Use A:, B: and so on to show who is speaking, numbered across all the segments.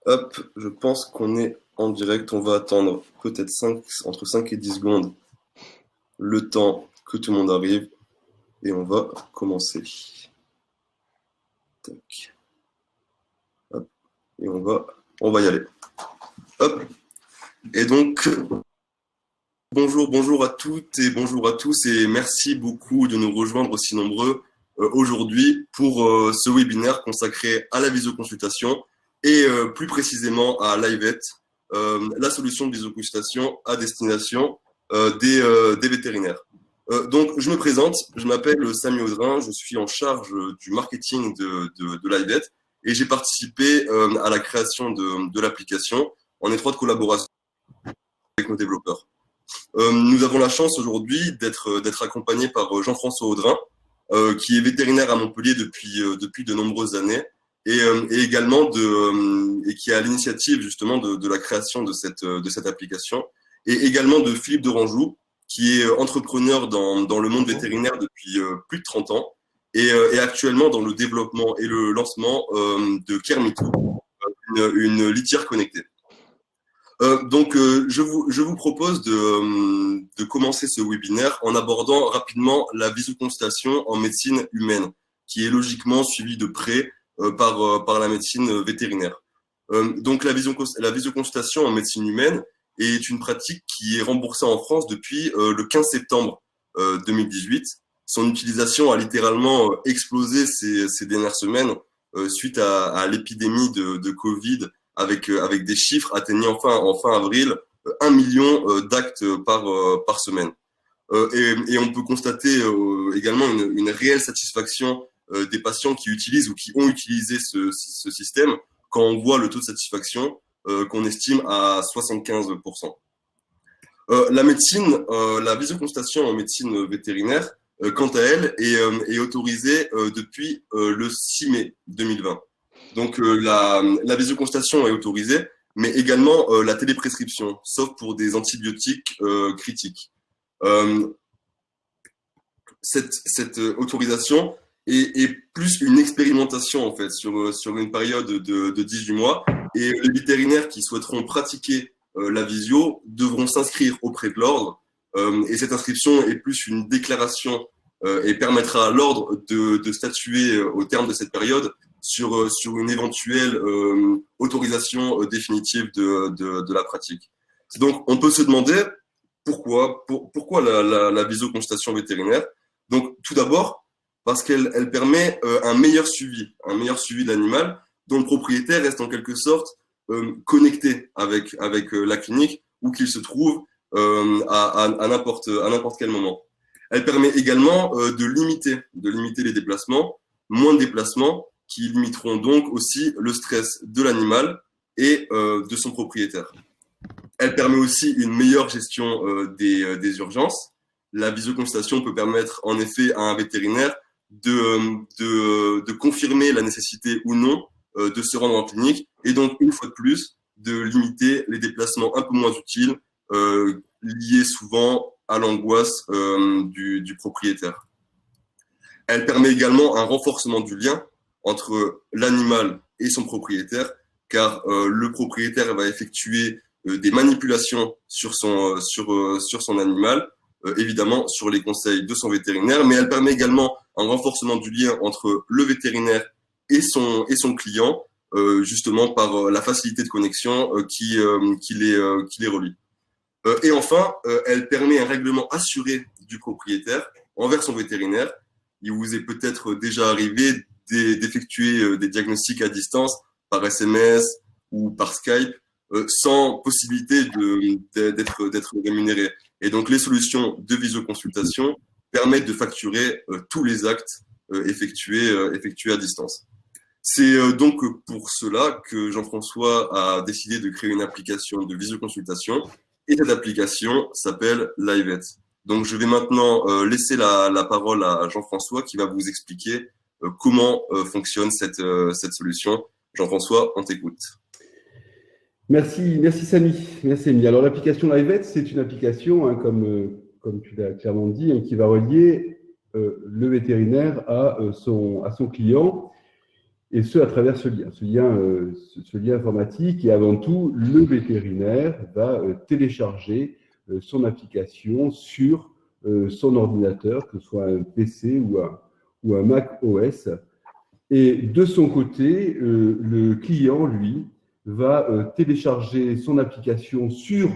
A: Hop, je pense qu'on est en direct. On va attendre peut-être entre 5 et 10 secondes le temps que tout le monde arrive et on va commencer. Tac. Hop. Et on va y aller. Hop. Et donc, bonjour à toutes et bonjour à tous et merci beaucoup de nous rejoindre aussi nombreux aujourd'hui pour ce webinaire consacré à la visioconsultation et plus précisément à LiveVet, la solution de visioconsultation à destination des vétérinaires. Donc, je me présente, je m'appelle Samy Audrin, je suis en charge du marketing de LiveVet et j'ai participé à la création de l'application en étroite collaboration avec nos développeurs. Nous avons la chance aujourd'hui d'être accompagnés par Jean-François Audrin, qui est vétérinaire à Montpellier depuis de nombreuses années et également et qui est à l'initiative justement de la création de cette application, et également de Philippe de Ranjou, qui est entrepreneur dans le monde vétérinaire depuis plus de 30 ans et actuellement dans le développement et le lancement de Kermitou, une litière connectée. Donc, je vous propose de commencer ce webinaire en abordant rapidement la visioconsultation en médecine humaine, qui est logiquement suivie de près par la médecine vétérinaire. Donc, la visioconsultation en médecine humaine est une pratique qui est remboursée en France depuis le 15 septembre 2018. Son utilisation a littéralement explosé ces dernières semaines suite à l'épidémie de Covid, avec des chiffres atteignant en fin avril 1 million d'actes par semaine. Et on peut constater également une réelle satisfaction des patients qui utilisent ou qui ont utilisé ce système, quand on voit le taux de satisfaction qu'on estime à 75%. La visioconsultation en médecine vétérinaire, quant à elle, est autorisée depuis le 6 mai 2020. Donc la visioconsultation est autorisée, mais également la téléprescription, sauf pour des antibiotiques critiques. Cette autorisation est plus une expérimentation en fait sur une période de 18 mois, et les vétérinaires qui souhaiteront pratiquer la visio devront s'inscrire auprès de l'ordre, et cette inscription est plus une déclaration et permettra à l'ordre de statuer au terme de cette période sur une éventuelle autorisation définitive de la pratique. Donc, on peut se demander pourquoi la visioconsultation vétérinaire. Donc, tout d'abord, parce qu'elle permet un meilleur suivi de l'animal, dont le propriétaire reste en quelque sorte connecté avec la clinique, où qu'il se trouve à n'importe quel moment. Elle permet également de limiter les déplacements, moins de déplacements, qui limiteront donc aussi le stress de l'animal et de son propriétaire. Elle permet aussi une meilleure gestion des urgences. La visioconsultation peut permettre en effet à un vétérinaire de confirmer la nécessité ou non de se rendre en clinique, et donc une fois de plus de limiter les déplacements un peu moins utiles liés souvent à l'angoisse du propriétaire. Elle permet également un renforcement du lien entre l'animal et son propriétaire, car le propriétaire va effectuer des manipulations sur son animal, évidemment sur les conseils de son vétérinaire, mais elle permet également un renforcement du lien entre le vétérinaire et son client, justement par la facilité de connexion qui les relie. Et enfin, elle permet un règlement assuré du propriétaire envers son vétérinaire. Il vous est peut-être déjà arrivé d'effectuer des diagnostics à distance par SMS ou par Skype sans possibilité d'être rémunéré. Et donc, les solutions de visioconsultation permettent de facturer tous les actes effectués à distance. C'est donc pour cela que Jean-François a décidé de créer une application de visioconsultation, et cette application s'appelle LiveVet. Donc, je vais maintenant laisser la parole à Jean-François qui va vous expliquer comment fonctionne cette solution. Jean-François, on t'écoute.
B: Merci Samy. Merci Samy. Alors, l'application LiveVet, c'est une application, hein, comme tu l'as clairement dit, hein, qui va relier le vétérinaire à son client. et ce à travers ce lien informatique. Et avant tout, le vétérinaire va télécharger son application sur son ordinateur, que ce soit un PC ou un Mac OS. Et de son côté, le client, lui, va télécharger son application sur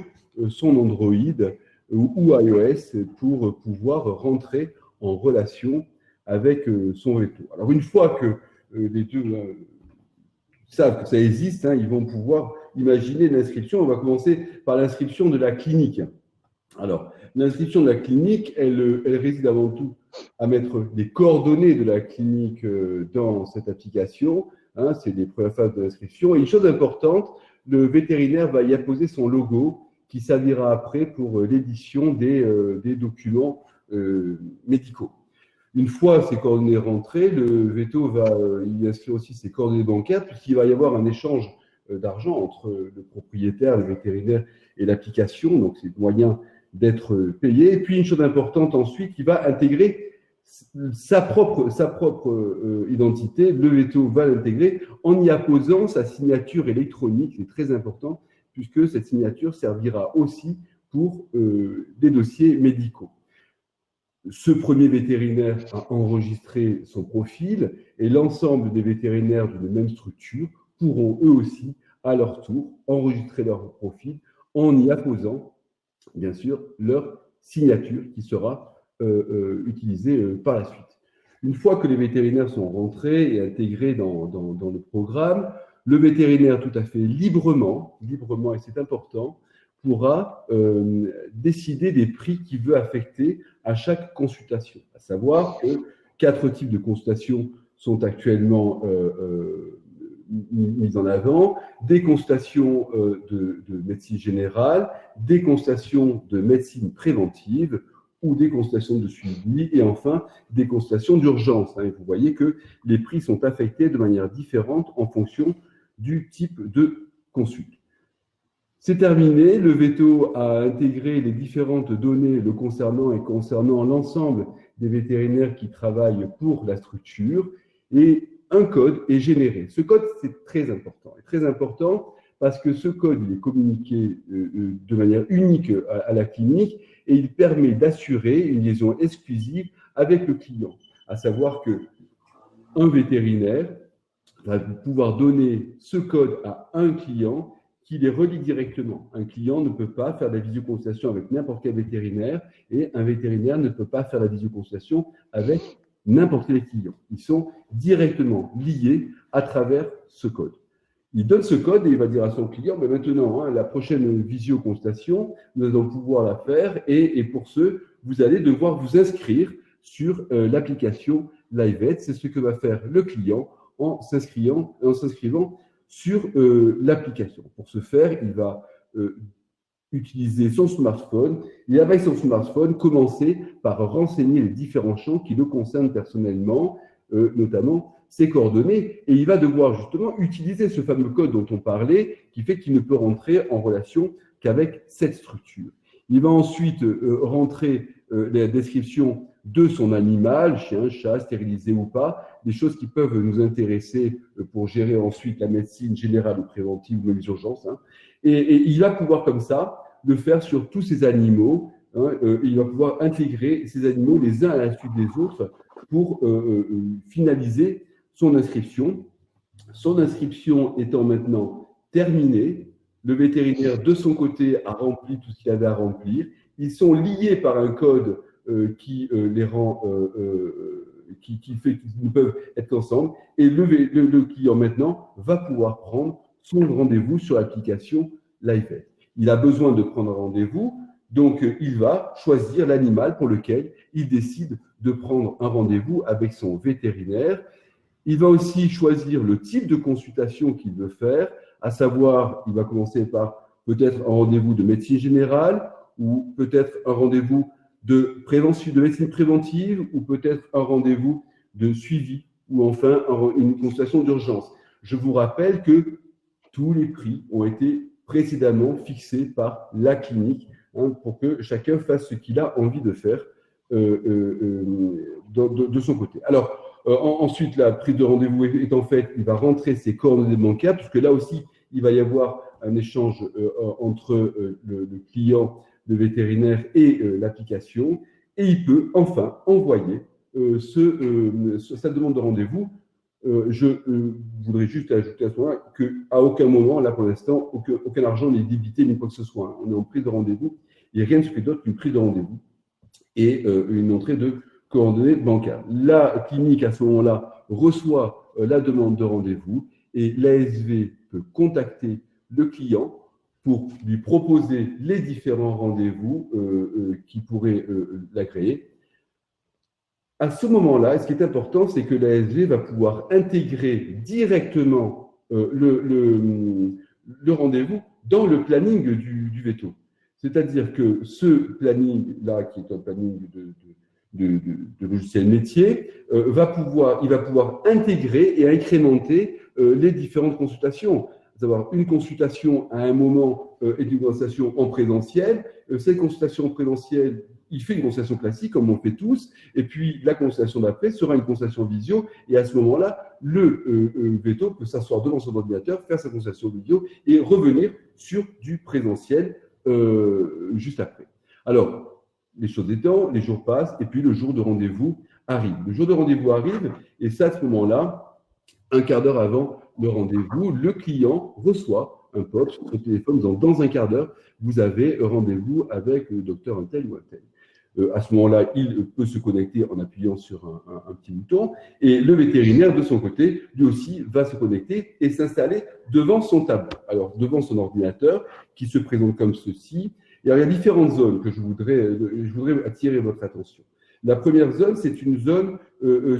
B: son Android ou iOS pour pouvoir rentrer en relation avec son veto. Alors, une fois que les deux savent que ça existe, hein, ils vont pouvoir imaginer l'inscription. On va commencer par l'inscription de la clinique. Alors, l'inscription de la clinique, elle réside avant tout à mettre les coordonnées de la clinique dans cette application. Hein, c'est les premières phases de l'inscription. Et une chose importante, le vétérinaire va y apposer son logo qui servira après pour l'édition des documents médicaux. Une fois ces coordonnées rentrées, le veto va y inscrire aussi ses coordonnées bancaires puisqu'il va y avoir un échange d'argent entre le propriétaire, le vétérinaire et l'application. Donc, c'est le moyen d'être payé. Et puis, une chose importante ensuite, il va intégrer sa propre identité. Le veto va l'intégrer en y apposant sa signature électronique. C'est très important puisque cette signature servira aussi pour des dossiers médicaux. Ce premier vétérinaire a enregistré son profil et l'ensemble des vétérinaires d'une même structure pourront eux aussi, à leur tour, enregistrer leur profil en y apposant, bien sûr, leur signature qui sera utilisée par la suite. Une fois que les vétérinaires sont rentrés et intégrés dans le programme, le vétérinaire tout à fait librement, et c'est important, pourra décider des prix qu'il veut affecter à chaque consultation. À savoir que 4 types de consultations sont actuellement mises en avant. Des consultations de médecine générale, des consultations de médecine préventive ou des consultations de suivi et enfin des consultations d'urgence. Et vous voyez que les prix sont affectés de manière différente en fonction du type de consulte. C'est terminé, le veto a intégré les différentes données le concernant et concernant l'ensemble des vétérinaires qui travaillent pour la structure et un code est généré. Ce code, c'est très important parce que ce code il est communiqué de manière unique à la clinique et il permet d'assurer une liaison exclusive avec le client. À savoir qu'un vétérinaire va pouvoir donner ce code à un client qui les relie directement. Un client ne peut pas faire la visioconsultation avec n'importe quel vétérinaire et un vétérinaire ne peut pas faire la visioconsultation avec n'importe quel client. Ils sont directement liés à travers ce code. Il donne ce code et il va dire à son client, mais maintenant, la prochaine visioconsultation, nous allons pouvoir la faire et pour ce, vous allez devoir vous inscrire sur l'application LiveVet. C'est ce que va faire le client en s'inscrivant sur l'application. Pour ce faire, il va utiliser son smartphone et avec son smartphone, commencer par renseigner les différents champs qui le concernent personnellement, notamment ses coordonnées. Et il va devoir justement utiliser ce fameux code dont on parlait, qui fait qu'il ne peut rentrer en relation qu'avec cette structure. Il va ensuite rentrer la description de son animal, chien, chat, stérilisé ou pas, des choses qui peuvent nous intéresser pour gérer ensuite la médecine générale ou préventive ou même les urgences. Et il va pouvoir comme ça le faire sur tous ces animaux. Il va pouvoir intégrer ces animaux les uns à la suite des autres pour finaliser son inscription. Son inscription étant maintenant terminée, le vétérinaire de son côté a rempli tout ce qu'il avait à remplir. Ils sont liés par un code qui les rend, qui fait qu'ils ne peuvent être ensemble. Et le client maintenant va pouvoir prendre son rendez-vous sur l'application LiveVet. Il a besoin de prendre un rendez-vous, donc il va choisir l'animal pour lequel il décide de prendre un rendez-vous avec son vétérinaire. Il va aussi choisir le type de consultation qu'il veut faire, à savoir, il va commencer par peut-être un rendez-vous de médecine générale ou peut-être un rendez-vous de prévention, de médecine préventive ou peut-être un rendez-vous de suivi ou enfin une consultation d'urgence. Je vous rappelle que tous les prix ont été précédemment fixés par la clinique pour que chacun fasse ce qu'il a envie de faire de son côté. Alors, Ensuite, la prise de rendez-vous étant faite, il va rentrer ses coordonnées bancaires, puisque là aussi, il va y avoir un échange entre le client, le vétérinaire et l'application. Et il peut enfin envoyer sa demande de rendez-vous. Je voudrais juste ajouter à ce moment-là qu'à aucun moment, là pour l'instant, aucun argent n'est débité ni quoi que ce soit. On est en prise de rendez-vous et rien ne se fait d'autre qu'une prise de rendez-vous et une entrée de coordonnées bancaires. La clinique, à ce moment-là, reçoit la demande de rendez-vous et l'ASV peut contacter le client pour lui proposer les différents rendez-vous qui pourraient l'agréer. À ce moment-là, ce qui est important, c'est que l'ASV va pouvoir intégrer directement le rendez-vous dans le planning du veto. C'est-à-dire que ce planning-là, qui est un planning de logiciel métier, il va pouvoir intégrer et incrémenter les différentes consultations. À savoir une consultation à un moment et une consultation en présentiel. Cette consultation en présentiel, il fait une consultation classique, comme on fait tous, et puis la consultation d'après sera une consultation visio, et à ce moment-là, le veto peut s'asseoir devant son ordinateur, faire sa consultation vidéo et revenir sur du présentiel juste après. Alors, les choses étant, les jours passent, et puis le jour de rendez-vous arrive. Le jour de rendez-vous arrive, et ça, à ce moment-là, un quart d'heure avant le rendez-vous, le client reçoit un pop sur son téléphone disant dans un quart d'heure, vous avez rendez-vous avec le docteur un tel ou un tel. À ce moment-là, il peut se connecter en appuyant sur un petit bouton et le vétérinaire, de son côté, lui aussi, va se connecter et s'installer devant son tableau. Alors, devant son ordinateur qui se présente comme ceci. Et alors, il y a différentes zones que je voudrais attirer votre attention. La première zone, c'est une zone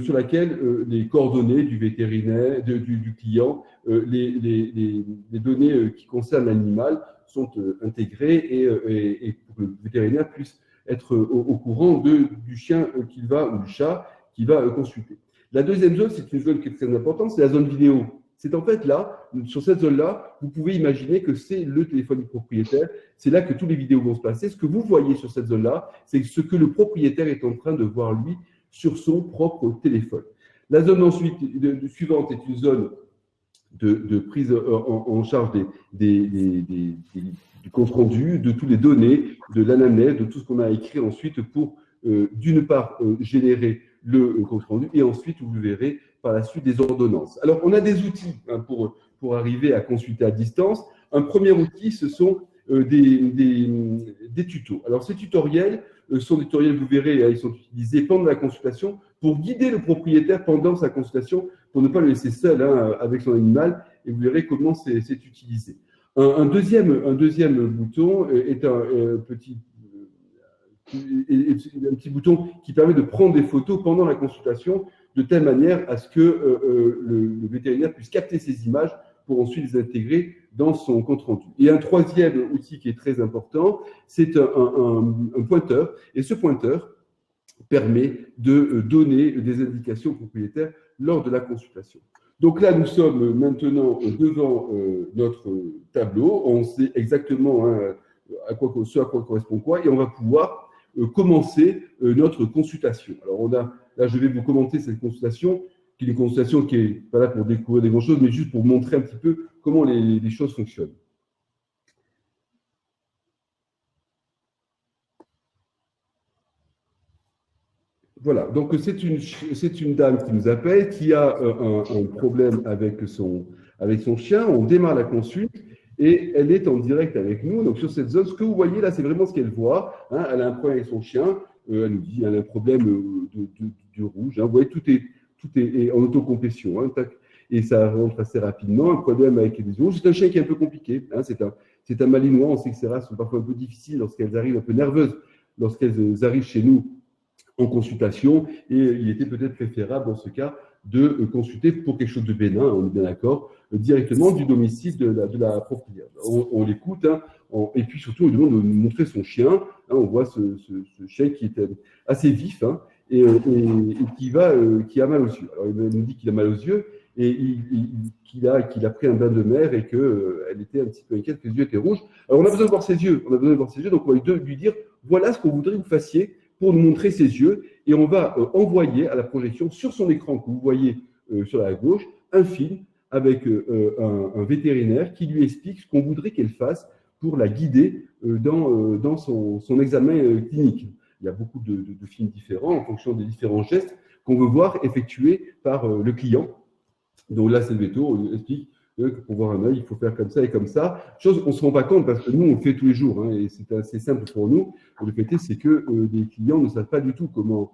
B: sur laquelle les coordonnées du vétérinaire, du client, les données qui concernent l'animal sont intégrées et pour que le vétérinaire puisse être au courant du chien qu'il va, ou du chat qu'il va consulter. La deuxième zone, c'est une zone qui est très importante, c'est la zone vidéo. C'est en fait là, sur cette zone-là, vous pouvez imaginer que c'est le téléphone du propriétaire, c'est là que tous les vidéos vont se passer. Ce que vous voyez sur cette zone-là, c'est ce que le propriétaire est en train de voir lui sur son propre téléphone. La zone ensuite suivante est une zone de prise en charge du compte rendu, de toutes les données, de l'anamnèse, de tout ce qu'on a écrit ensuite pour, d'une part, générer le compte rendu et ensuite, vous verrez par la suite des ordonnances. Alors, on a des outils pour arriver à consulter à distance. Un premier outil, ce sont des tutos. Alors, ces tutoriels sont des tutoriels, vous verrez, ils sont utilisés pendant la consultation pour guider le propriétaire pendant sa consultation, pour ne pas le laisser seul avec son animal, et vous verrez comment c'est utilisé. Un deuxième bouton est un petit bouton qui permet de prendre des photos pendant la consultation de telle manière à ce que le vétérinaire puisse capter ces images pour ensuite les intégrer dans son compte rendu. Et un troisième outil qui est très important, c'est un pointeur. Et ce pointeur permet de donner des indications aux propriétaires lors de la consultation. Donc là, nous sommes maintenant devant notre tableau. On sait exactement ce à quoi correspond quoi, et on va pouvoir commencer notre consultation. Alors là, je vais vous commenter cette consultation, qui est une consultation qui n'est pas là pour découvrir des grandes choses, mais juste pour montrer un petit peu comment les choses fonctionnent. Voilà, donc c'est une dame qui nous appelle, qui a un problème avec son chien. On démarre la consulte et elle est en direct avec nous. Donc sur cette zone, ce que vous voyez là, c'est vraiment ce qu'elle voit. Elle a un problème avec son chien. Elle nous dit elle a un problème de rouge. Vous voyez, tout est en autocomplétion. Et ça rentre assez rapidement. Un problème avec les rouges. C'est un chien qui est un peu compliqué. C'est un malinois. On sait que ces races sont parfois un peu difficiles lorsqu'elles arrivent, un peu nerveuses lorsqu'elles arrivent chez nous en consultation, et il était peut-être préférable dans ce cas de consulter pour quelque chose de bénin, on est bien d'accord, directement du domicile de la propriétaire. On l'écoute, et puis surtout on lui demande de nous montrer son chien. On voit ce chien qui est assez vif et qui a mal aux yeux. Alors il nous dit qu'il a mal aux yeux et qu'il a pris un bain de mer et qu'elle était un petit peu inquiète, que les yeux étaient rouges. Alors on a besoin de voir ses yeux, donc on va lui dire voilà ce qu'on voudrait que vous fassiez pour nous montrer ses yeux et on va envoyer à la projection sur son écran que vous voyez sur la gauche un film avec un vétérinaire qui lui explique ce qu'on voudrait qu'elle fasse pour la guider dans son examen clinique. Il y a beaucoup de films différents en fonction des différents gestes qu'on veut voir effectués par le client. Donc là, c'est le veto, on explique que pour voir un œil, il faut faire comme ça et comme ça. Chose, on ne se rend pas compte parce que nous, on le fait tous les jours hein, et c'est assez simple pour nous. Le fait est, c'est que les clients ne savent pas du tout comment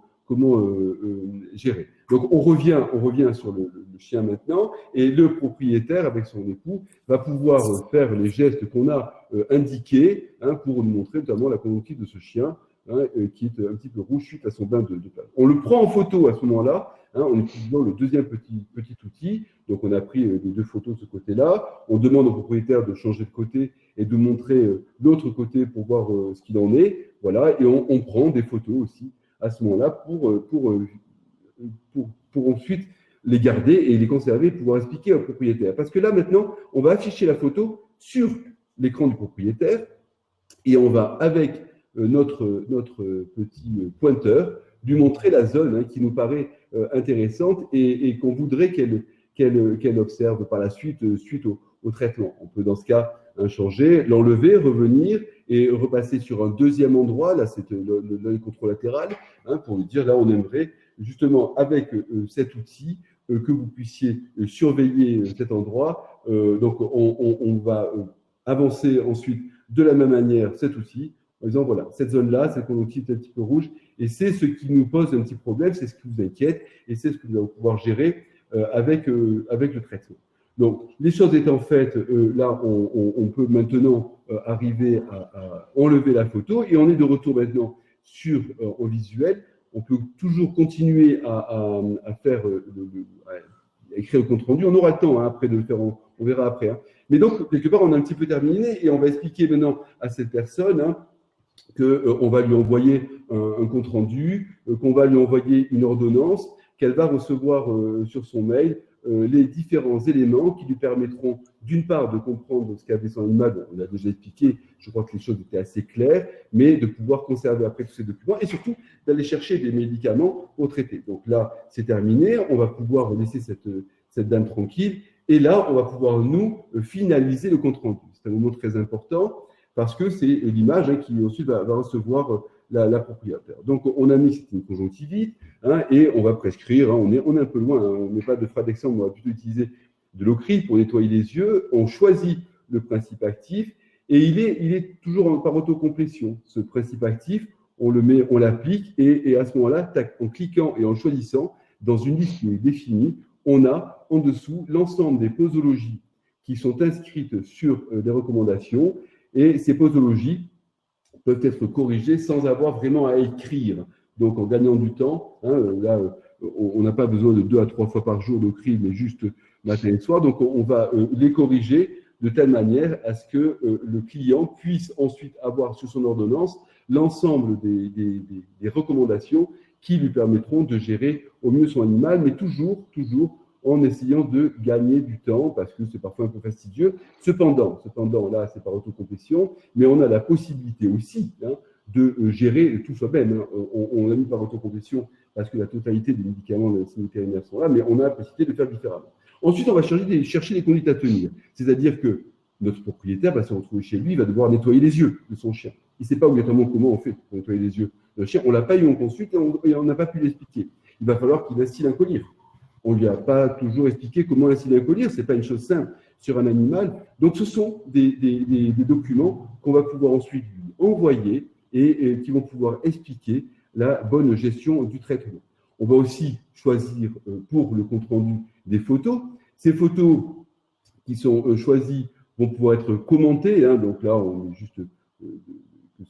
B: gérer. Donc, on revient sur le chien maintenant et le propriétaire, avec son époux, va pouvoir faire les gestes qu'on a indiqués hein, pour nous montrer notamment la conduite de ce chien hein, qui est un petit peu rouge suite à son bain de plage. On le prend en photo à ce moment-là, hein, en utilisant le deuxième petit outil. Donc, on a pris les deux photos de ce côté-là. On demande au propriétaire de changer de côté et de montrer l'autre côté pour voir ce qu'il en est. Voilà, et on prend des photos aussi à ce moment-là pour ensuite les garder et les conserver et pouvoir expliquer au propriétaire. Parce que là, maintenant, on va afficher la photo sur l'écran du propriétaire et on va, avec notre petit pointeur, lui montrer la zone hein, qui nous paraît intéressante et qu'on voudrait qu'elle observe par la suite, suite au traitement. On peut, dans ce cas, changer, l'enlever, revenir et repasser sur un deuxième endroit. Là, c'est l'œil contralatéral hein, pour lui dire, là, on aimerait justement, avec cet outil, que vous puissiez surveiller cet endroit. Donc, on va avancer ensuite de la même manière cet outil en disant, voilà, cette zone-là, cette conjonctive est un petit peu rouge et c'est ce qui nous pose un petit problème, c'est ce qui vous inquiète et c'est ce que nous allons pouvoir gérer avec le traitement. Donc, les choses étant faites, là, on peut maintenant arriver à enlever la photo et on est de retour maintenant en visuel. On peut toujours continuer à faire, à écrire le compte-rendu. On aura le temps hein, après de le faire, on verra après. Hein. Mais donc, quelque part, on a un petit peu terminé et on va expliquer maintenant à cette personne hein, qu'on va lui envoyer un compte-rendu, qu'on va lui envoyer une ordonnance, qu'elle va recevoir sur son mail les différents éléments qui lui permettront d'une part de comprendre ce qu'avait son animal, bon, on l'a déjà expliqué, je crois que les choses étaient assez claires, mais de pouvoir conserver après tous ces documents et surtout d'aller chercher des médicaments pour traiter. Donc là, c'est terminé, on va pouvoir laisser cette dame tranquille et là, on va pouvoir nous finaliser le compte rendu. C'est un moment très important parce que c'est l'image hein, qui ensuite va recevoir la propriétaire. Donc, on a mis c'est une conjonctivite hein, et on va prescrire. Hein, on est un peu loin. Hein, on n'est pas de Fradex, on va plutôt utiliser de l'Ocril pour nettoyer les yeux. On choisit le principe actif et il est toujours par autocomplétion. Ce principe actif, on l'applique et à ce moment-là, en cliquant et en choisissant dans une liste qui est définie, on a en dessous l'ensemble des posologies qui sont inscrites sur les recommandations et ces posologies peuvent être corrigés sans avoir vraiment à écrire. Donc, en gagnant du temps, hein, là, on n'a pas besoin de 2 à 3 fois par jour de CRI, mais juste matin et soir. Donc, on va les corriger de telle manière à ce que le client puisse ensuite avoir sur son ordonnance l'ensemble des recommandations qui lui permettront de gérer au mieux son animal, mais toujours en essayant de gagner du temps, parce que c'est parfois un peu fastidieux. Cependant, là, c'est par autocomplétion, mais on a la possibilité aussi hein, de gérer tout soi-même. Hein. On l'a mis par autocomplétion parce que la totalité des médicaments de la médecine vétérinaire sont là, mais on a la possibilité de faire différemment. Ensuite, on va chercher des conduites à tenir. C'est-à-dire que notre propriétaire va se retrouver chez lui, il va devoir nettoyer les yeux de son chien. Il ne sait pas obligatoirement comment on fait pour nettoyer les yeux de notre chien. On ne l'a pas eu en consulte et on n'a pas pu l'expliquer. Il va falloir qu'il instille un collier. On ne lui a pas toujours expliqué comment instiller un collier, ce n'est pas une chose simple sur un animal. Donc, ce sont des documents qu'on va pouvoir ensuite lui envoyer et qui vont pouvoir expliquer la bonne gestion du traitement. On va aussi choisir pour le compte-rendu des photos. Ces photos qui sont choisies vont pouvoir être commentées. Hein, donc là, on est juste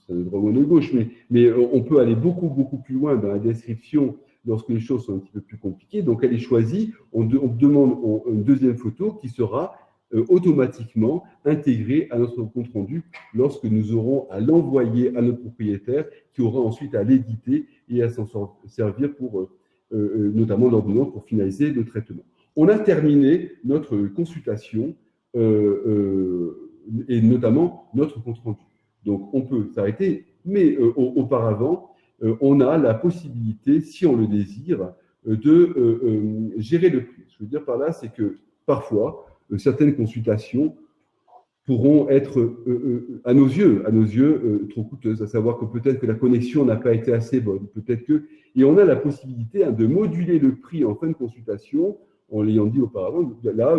B: c'est de droite ou de gauche, mais on peut aller beaucoup plus loin dans la description lorsque les choses sont un petit peu plus compliquées. Donc, elle est choisie, on demande une deuxième photo qui sera automatiquement intégrée à notre compte-rendu lorsque nous aurons à l'envoyer à notre propriétaire qui aura ensuite à l'éditer et à s'en servir pour notamment l'ordonnance pour finaliser le traitement. On a terminé notre consultation et notamment notre compte-rendu. Donc, on peut s'arrêter, mais auparavant, on a la possibilité, si on le désire, de gérer le prix. Ce que je veux dire par là, c'est que parfois, certaines consultations pourront être, à nos yeux, trop coûteuses, à savoir que peut-être que la connexion n'a pas été assez bonne, peut-être que… Et on a la possibilité de moduler le prix en fin de consultation, en l'ayant dit auparavant, là,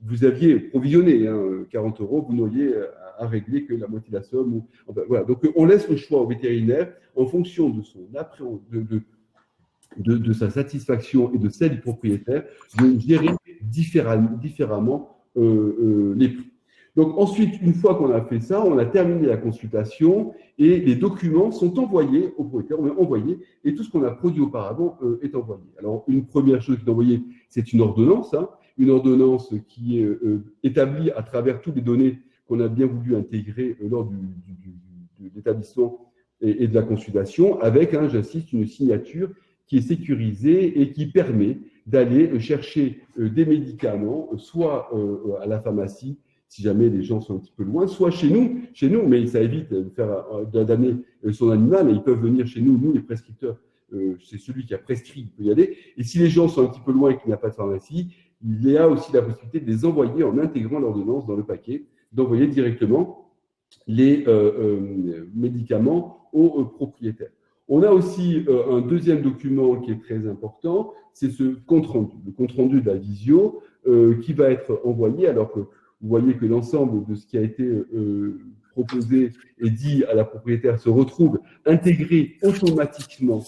B: vous aviez provisionné 40 euros, vous n'auriez à régler que la moitié de la somme. Enfin, voilà. Donc, on laisse le choix au vétérinaire en fonction de son de sa satisfaction et de celle du propriétaire, de gérer différemment les prix. Donc ensuite, une fois qu'on a fait ça, on a terminé la consultation et les documents sont envoyés au propriétaire, on est envoyé et tout ce qu'on a produit auparavant est envoyé. Alors une première chose qui est envoyée, c'est une ordonnance qui est établie à travers toutes les données qu'on a bien voulu intégrer lors de l'établissement et de la consultation, avec, j'insiste, une signature qui est sécurisée et qui permet d'aller chercher des médicaments, soit à la pharmacie, si jamais les gens sont un petit peu loin, soit chez nous, mais ça évite d'amener son animal, et ils peuvent venir chez nous les prescripteurs, c'est celui qui a prescrit, il peut y aller. Et si les gens sont un petit peu loin et qu'il n'y a pas de pharmacie, il y a aussi la possibilité de les envoyer en intégrant l'ordonnance dans le paquet, d'envoyer directement les médicaments aux propriétaires. On a aussi un deuxième document qui est très important, c'est ce compte-rendu, le compte-rendu de la visio qui va être envoyé, alors que vous voyez que l'ensemble de ce qui a été proposé et dit à la propriétaire se retrouve intégré automatiquement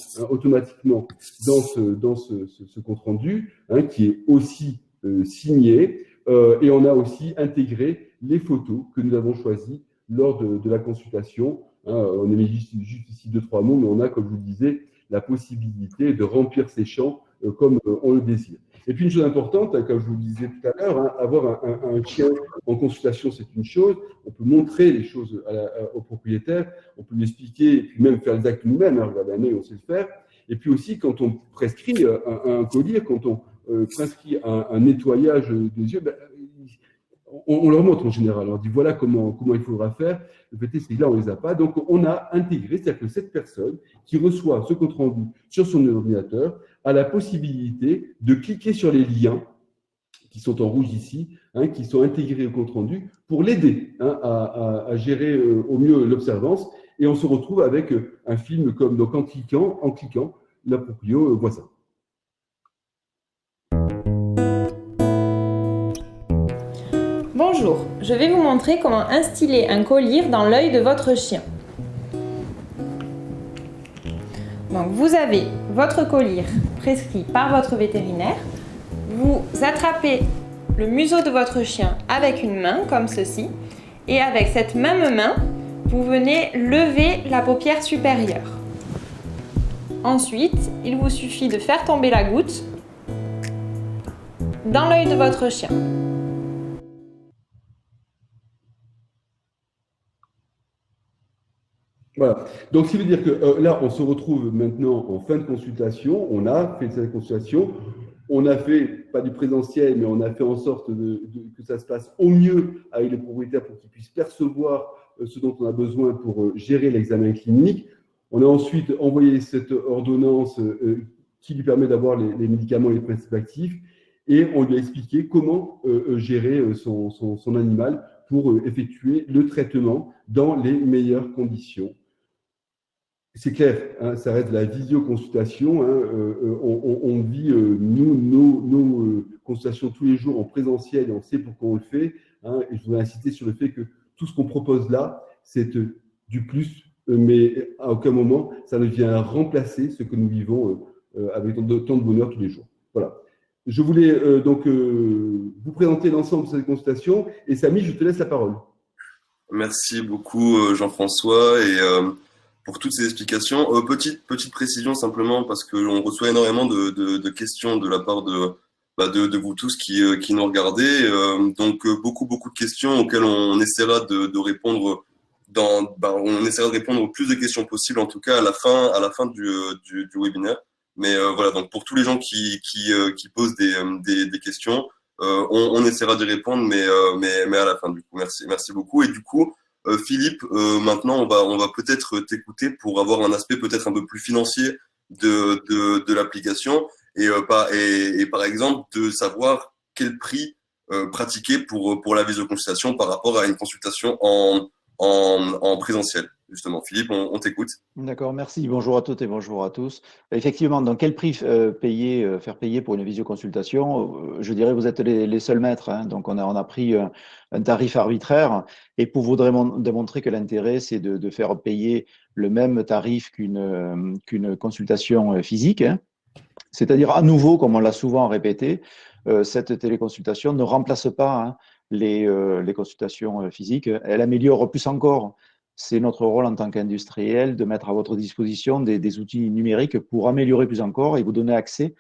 B: dans ce compte-rendu, qui est aussi signé, et on a aussi intégré les photos que nous avons choisies lors de la consultation. On a mis juste ici 2-3 mots, mais on a, comme je vous le disais, la possibilité de remplir ces champs comme on le désire. Et puis une chose importante, comme je vous le disais tout à l'heure, avoir un chien en consultation, c'est une chose. On peut montrer les choses au propriétaire, on peut lui expliquer, et puis même faire les actes nous-mêmes. Regardez un œil, on sait le faire. Et puis aussi, quand on prescrit un collier, quand on prescrit un nettoyage des yeux, on leur montre en général, on leur dit voilà comment il faudra faire. Le fait c'est que là, on ne les a pas. Donc, on a intégré, c'est-à-dire que cette personne qui reçoit ce compte rendu sur son ordinateur a la possibilité de cliquer sur les liens qui sont en rouge ici, qui sont intégrés au compte rendu pour l'aider à gérer au mieux l'observance. Et on se retrouve avec un film comme donc en cliquant, la proprio voit ça.
C: Bonjour, je vais vous montrer comment instiller un collyre dans l'œil de votre chien. Donc vous avez votre collyre prescrit par votre vétérinaire. Vous attrapez le museau de votre chien avec une main comme ceci et avec cette même main, vous venez lever la paupière supérieure. Ensuite, il vous suffit de faire tomber la goutte dans l'œil de votre chien.
B: Voilà. Donc, ce qui veut dire que là, on se retrouve maintenant en fin de consultation. On a fait cette consultation. On a fait, pas du présentiel, mais on a fait en sorte que ça se passe au mieux avec les propriétaires pour qu'ils puissent percevoir ce dont on a besoin pour gérer l'examen clinique. On a ensuite envoyé cette ordonnance qui lui permet d'avoir les médicaments et les principes actifs. Et on lui a expliqué comment gérer son animal pour effectuer le traitement dans les meilleures conditions. C'est clair, ça reste de la visioconsultation. On vit nos consultations tous les jours en présentiel et on sait pourquoi on le fait. Et je voudrais insister sur le fait que tout ce qu'on propose là, c'est du plus, mais à aucun moment, ça ne vient remplacer ce que nous vivons avec tant de bonheur tous les jours. Voilà. Je voulais donc vous présenter l'ensemble de cette consultation. Et Samy, je te laisse la parole.
A: Merci beaucoup Jean-François et pour toutes ces explications. Petite précision simplement parce qu'on reçoit énormément de questions de la part de vous tous qui nous regardez. Donc beaucoup de questions auxquelles on essaiera de répondre on essaiera de répondre au plus de questions possibles en tout cas à la fin du webinaire. Mais voilà, donc pour tous les gens qui posent des questions, on essaiera d'y répondre, mais à la fin du coup. Merci beaucoup. Et du coup, Philippe, maintenant, on va peut-être t'écouter pour avoir un aspect peut-être un peu plus financier de l'application et par exemple de savoir quel prix pratiquer pour la visioconsultation par rapport à une consultation en présentiel. Justement, Philippe, on t'écoute.
D: D'accord, merci. Bonjour à toutes et bonjour à tous. Effectivement, dans quel prix faire payer pour une visioconsultation? Je dirais vous êtes les seuls maîtres, hein. Donc, on a pris un tarif arbitraire et pour vous démontrer que l'intérêt, c'est de faire payer le même tarif qu'une consultation physique, hein. C'est-à-dire, à nouveau, comme on l'a souvent répété, cette téléconsultation ne remplace pas, hein, les consultations physiques. Elle améliore plus encore. C'est notre rôle en tant qu'industriel de mettre à votre disposition des outils numériques pour améliorer plus encore et vous donner accès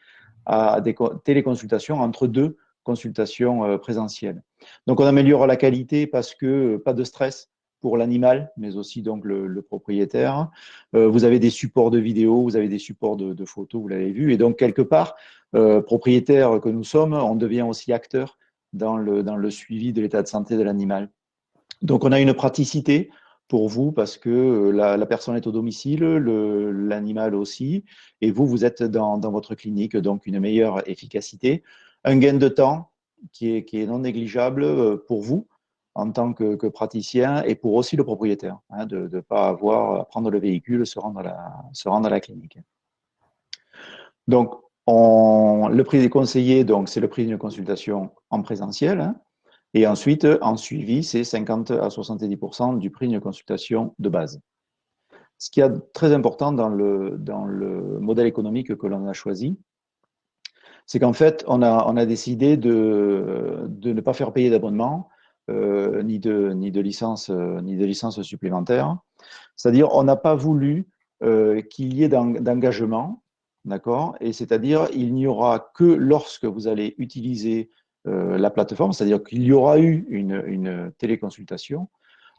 D: à des téléconsultations entre deux consultations présentielles. Donc, on améliore la qualité parce que pas de stress pour l'animal, mais aussi donc le propriétaire. Vous avez des supports de vidéos, vous avez des supports de photos, vous l'avez vu. Et donc, quelque part, propriétaire que nous sommes, on devient aussi acteur dans le suivi de l'état de santé de l'animal. Donc, on a une praticité pour vous parce que la personne est au domicile, l'animal aussi, et vous êtes dans votre clinique, donc une meilleure efficacité, un gain de temps qui est non négligeable pour vous en tant que praticien et pour aussi le propriétaire, hein, de ne pas avoir à prendre le véhicule, se rendre à la clinique. Donc, le prix des conseillers, donc c'est le prix d'une consultation en présentiel, hein. Et ensuite, en suivi, c'est 50 à 70% du prix d'une consultation de base. Ce qui est très important dans le modèle économique que l'on a choisi, c'est qu'en fait, on a décidé de ne pas faire payer d'abonnement, ni de licence supplémentaire. C'est-à-dire, on n'a pas voulu qu'il y ait d'engagement, d'accord? Et c'est-à-dire, il n'y aura que lorsque vous allez utiliser la plateforme, c'est-à-dire qu'il y aura eu une téléconsultation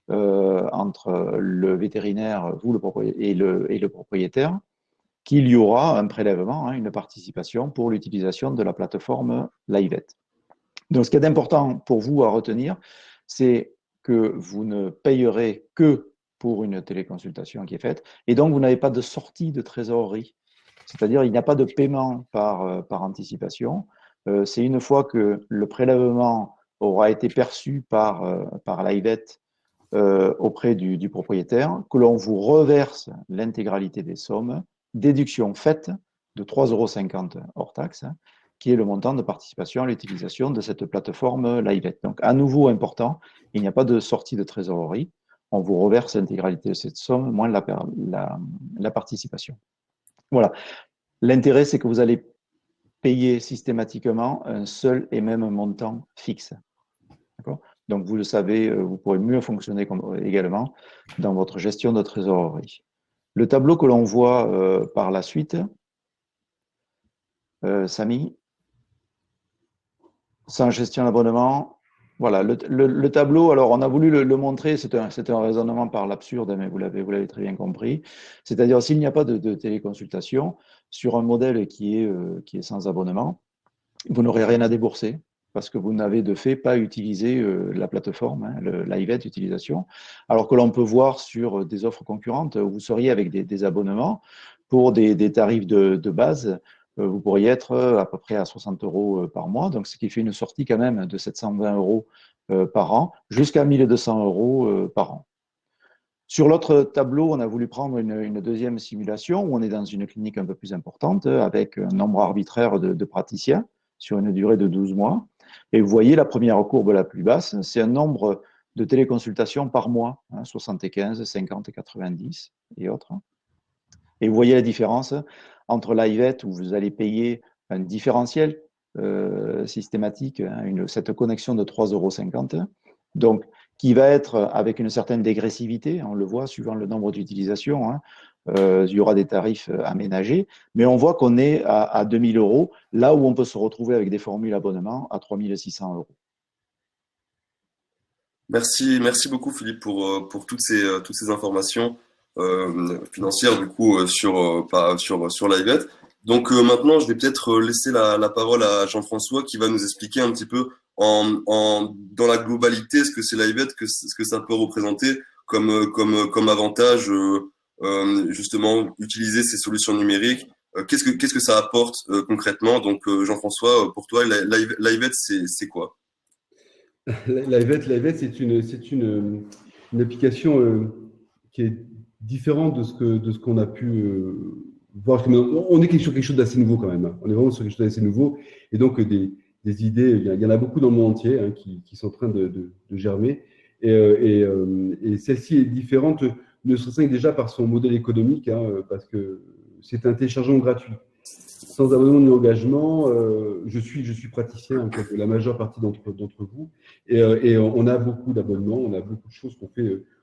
D: entre le vétérinaire, vous et le propriétaire, qu'il y aura un prélèvement, hein, une participation pour l'utilisation de la plateforme Livet. Donc, ce qui est important pour vous à retenir, c'est que vous ne payerez que pour une téléconsultation qui est faite, et donc vous n'avez pas de sortie de trésorerie, c'est-à-dire il n'y a pas de paiement par anticipation. C'est une fois que le prélèvement aura été perçu par Livet auprès du propriétaire, que l'on vous reverse l'intégralité des sommes, déduction faite de 3,50 € hors taxe, hein, qui est le montant de participation à l'utilisation de cette plateforme Livet. Donc, à nouveau important, il n'y a pas de sortie de trésorerie. On vous reverse l'intégralité de cette somme, moins la participation. Voilà. L'intérêt, c'est que vous allez payer systématiquement un seul et même montant fixe. D'accord ? Donc, vous le savez, vous pourrez mieux fonctionner également dans votre gestion de trésorerie. Le tableau que l'on voit par la suite, Samy, sans gestion d'abonnement, voilà, le tableau, alors on a voulu le montrer, c'est un raisonnement par l'absurde, mais vous l'avez très bien compris. C'est-à-dire, s'il n'y a pas de téléconsultation, sur un modèle qui est sans abonnement, vous n'aurez rien à débourser parce que vous n'avez de fait pas utilisé la plateforme, hein, Livet utilisation, alors que l'on peut voir sur des offres concurrentes où vous seriez avec des abonnements pour des tarifs de base, vous pourriez être à peu près à 60 € par mois, donc ce qui fait une sortie quand même de 720 € par an jusqu'à 1200 € par an. Sur l'autre tableau, on a voulu prendre une deuxième simulation où on est dans une clinique un peu plus importante avec un nombre arbitraire de praticiens sur une durée de 12 mois. Et vous voyez la première courbe la plus basse, c'est un nombre de téléconsultations par mois, hein, 75, 50, 90 et autres. Et vous voyez la différence entre Livet où vous allez payer un différentiel systématique, hein, cette connexion de 3,50 €. Donc, qui va être avec une certaine dégressivité, on le voit suivant le nombre d'utilisations, hein, il y aura des tarifs aménagés, mais on voit qu'on est à 2000 €, là où on peut se retrouver avec des formules abonnement à 3600 €.
A: Merci beaucoup Philippe pour toutes ces informations financières du coup sur Livet. Donc maintenant, je vais peut-être laisser la parole à Jean-François qui va nous expliquer un petit peu dans la globalité ce que c'est Livet, ce que ça peut représenter comme avantage justement utiliser ces solutions numériques? Qu'est-ce que ça apporte concrètement? Donc Jean-François, pour toi, Livevet, c'est quoi?
B: Livevet, c'est une application qui est différente de ce qu'on a pu voir. On est sur quelque chose d'assez nouveau quand même. Hein. On est vraiment sur quelque chose d'assez nouveau. Et donc, des idées, il y en a beaucoup dans le monde entier hein, qui sont en train de germer. Et celle-ci est différente, ne serait-ce que déjà par son modèle économique, hein, parce que c'est un téléchargement gratuit. Sans abonnement ni engagement, je suis praticien hein, comme la majeure partie d'entre vous, et on a beaucoup d'abonnements, on a beaucoup de choses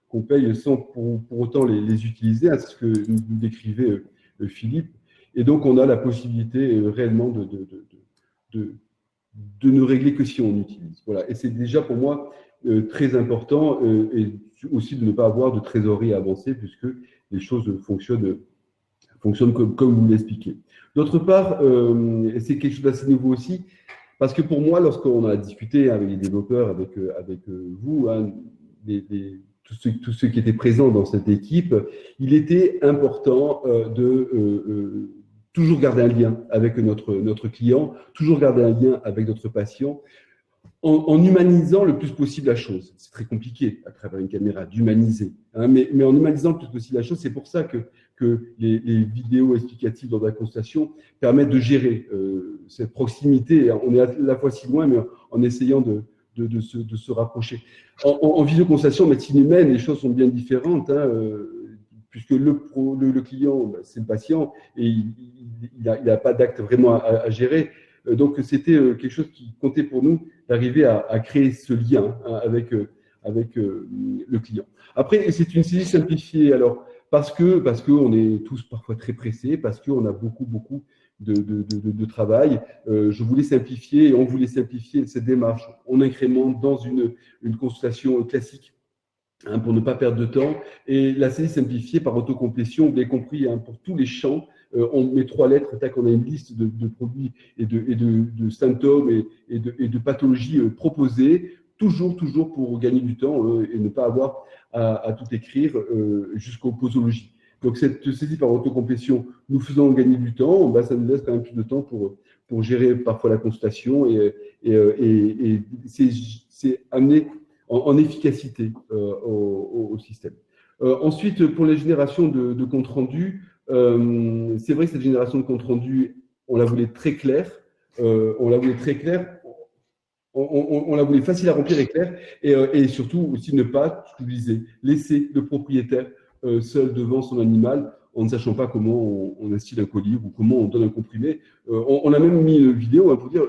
B: qu'on paye sans pour autant les utiliser, hein, c'est ce que nous décrivait Philippe, et donc on a la possibilité réellement de ne régler que si on utilise. Voilà, et c'est déjà pour moi très important, et aussi de ne pas avoir de trésorerie avancée puisque les choses fonctionnent comme vous l'expliquez. D'autre part, c'est quelque chose d'assez nouveau aussi, parce que pour moi, lorsqu'on a discuté avec les développeurs, avec vous, hein, tous ceux qui étaient présents dans cette équipe, il était important de toujours garder un lien avec notre client, toujours garder un lien avec notre patient, en humanisant le plus possible la chose. C'est très compliqué à travers une caméra d'humaniser, hein, mais en humanisant le plus possible la chose, c'est pour ça que les vidéos explicatives dans la consultation permettent de gérer cette proximité. On est à la fois si loin, mais en essayant de se rapprocher. En vidéoconsultation, en médecine humaine, les choses sont bien différentes, hein, puisque le client, c'est le patient, et il n'a pas d'acte vraiment à gérer. Donc, c'était quelque chose qui comptait pour nous d'arriver à créer ce lien hein, avec le client. Après, c'est une saisie simplifiée. Alors, parce qu'on est tous parfois très pressés, parce qu'on a beaucoup de travail. Je voulais simplifier et on voulait simplifier cette démarche. On incrémente dans une consultation classique hein, pour ne pas perdre de temps. Et la saisie simplifiée par autocomplétion, vous avez compris, hein, pour tous les champs, on met 3 lettres, tac, on a une liste de produits et de symptômes et de pathologies proposées, toujours pour gagner du temps et ne pas avoir à tout écrire jusqu'aux posologies. Donc, cette saisie par autocomplétion, nous faisant gagner du temps, ça nous laisse quand même plus de temps pour gérer parfois la consultation et c'est amené en efficacité au système. Ensuite, pour les générations de compte rendu, c'est vrai que cette génération de compte rendu, on la voulait très claire, on la voulait facile à remplir et claire, et surtout aussi ne pas, ce que je disais, laisser le propriétaire seul devant son animal en ne sachant pas comment on instille un colis ou comment on donne un comprimé. On a même mis une vidéo hein, pour dire